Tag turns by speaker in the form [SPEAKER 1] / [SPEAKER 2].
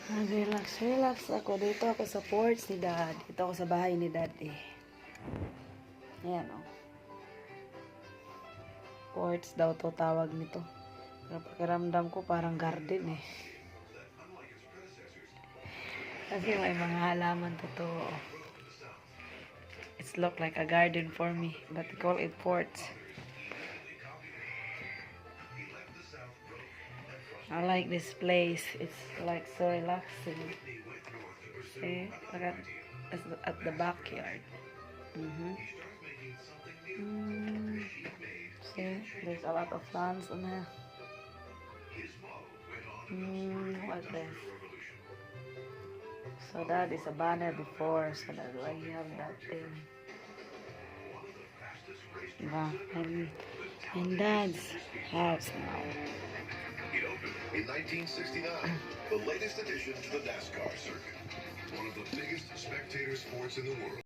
[SPEAKER 1] Relax ako. Dito ako sa porch ni Dad. Dito ako sa bahay ni Dad eh. Ayan o. Porch daw to tawag nito. Pero pakiramdam ko parang garden eh. Kasi may mga halaman to. It's look like a garden for me. But they call it porch. I like this place. It's like so relaxing. See? Look at the backyard. See? There's a lot of plants on here. What's this? So that is a banner before. So that's why you have that thing. Wow. And Dad's house now.
[SPEAKER 2] It opened in 1969, the latest addition to the NASCAR circuit. One of the biggest spectator sports in the world.